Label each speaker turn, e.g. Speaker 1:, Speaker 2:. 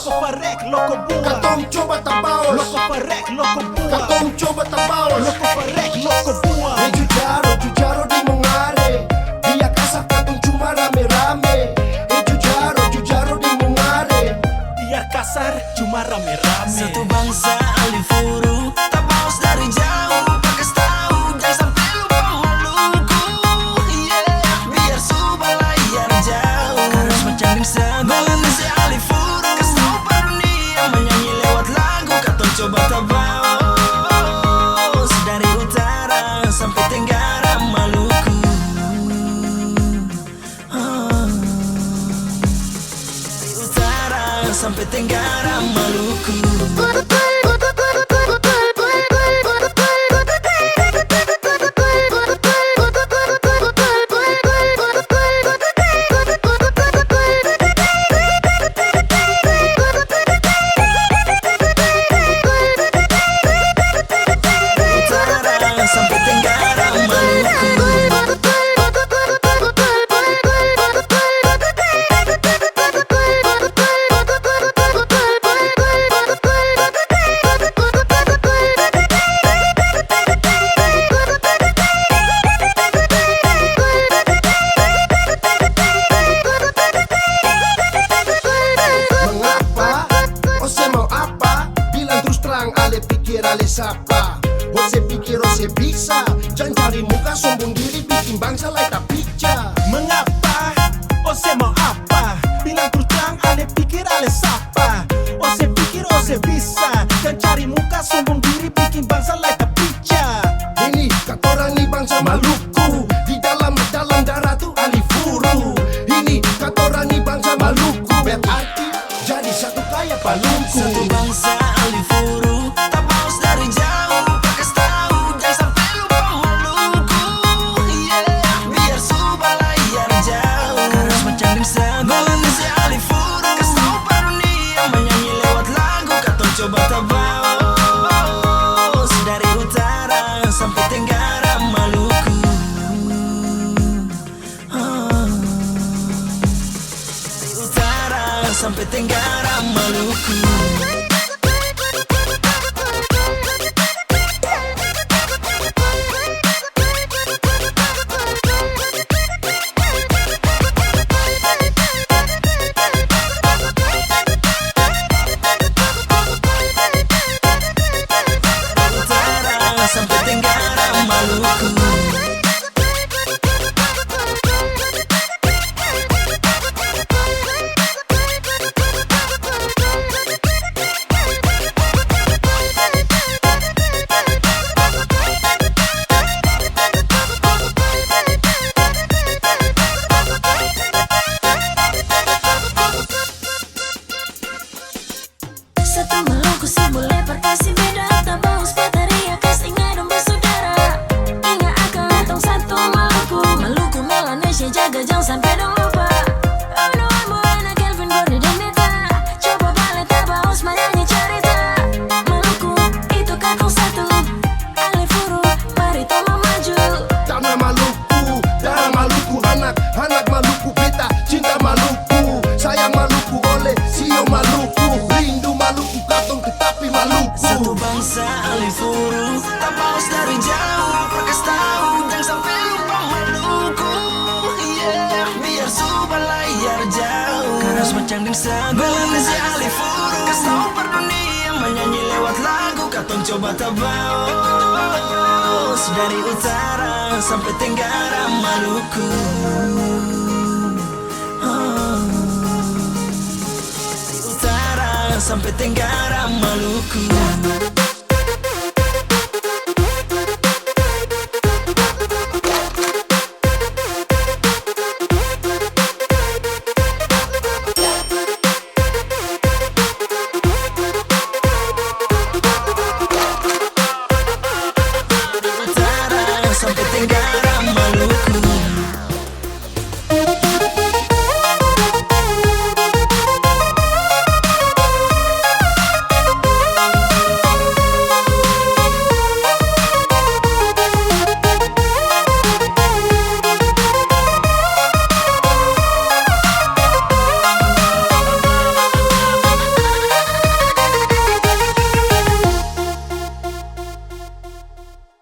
Speaker 1: Loco Farek, Loco Bua.
Speaker 2: Katong coba tabaos.
Speaker 1: Loco Farek, Loco Bua.
Speaker 2: Katong coba tabaos.
Speaker 1: Loco Farek, Loco Bua.
Speaker 2: Jujaro di mongare. Dia kasar katong cuma rame-rame. Jujaro di mongare.
Speaker 1: Biar kasar cuma rame-rame.
Speaker 3: Satu bangsa Alifuru, tak paus dari jauh, pakai tahu jangan sampai lupa Maluku. Biar subah layar jauh, harus mencanding segolan si Alifuru. Kasih tahu dunia menyanyi lewat lagu, katong coba tabaos dari utara sampai tenggara Maluku. Dari utara sampai tenggara Maluku. Sampai tenggara Maluku.
Speaker 2: Mengapa? Ose mau apa? Bilang terus terang, ale pikir ale siapa? Ose pikir ose bisa. Jangan cari muka sombong diri, bikin bangsa lain tak pica.
Speaker 1: Mengapa? Ose mau apa? Bilang terus terang, ale pikir ale siapa? Ose pikir ose bisa. Dan cari muka sombong diri, bikin bangsa lain tak pica.
Speaker 2: Ini katorang ni bangsa Maluku. Di dalam darah tu Alifuru. Ini katorang ni bangsa Maluku. Berarti jadi satu kayak Palungku.
Speaker 3: Satu bangsa Alifuru, tak paus dari jauh, pakai tahu jangan sampai lupa Maluku. Biar subah layar jauh, harus mencanding segolan si Alifuru. Kasih tahu dunia menyanyi lewat lagu, katong coba tabaos dari utara sampai tenggara Maluku. Dari utara sampai tenggara Maluku. Sampai tenggara Maluku.
Speaker 4: Satu Maluku sih boleh perkasih beda. Tabaos bateria kasih ngadong bersaudara. Ingat akan katong satu Maluku. Maluku Melanesia jaga jangan sampai dong lupa. Oh no, I'm anak Kelvin, Gordy dan Neta. Coba balik tabaos menyanyi cerita. Maluku itu katong satu. Alifuru mari toma maju.
Speaker 2: Tanah Maluku, darah Maluku, anak Maluku, beta cinta Maluku, sayang Maluku, oleh sio Maluku, rindu Maluku, katong tetapi Maluku.
Speaker 3: Satu bangsa Alifuru, tak paus dari jauh, pakai tahu jangan sampai lupa Maluku. Biar subah layar jauh, harus mencanding segolan si Alifuru. Kasih tahu dunia menyanyi lewat lagu, katong coba tabaos dari utara sampai tenggara Maluku. Dari utara sampai tenggara Maluku.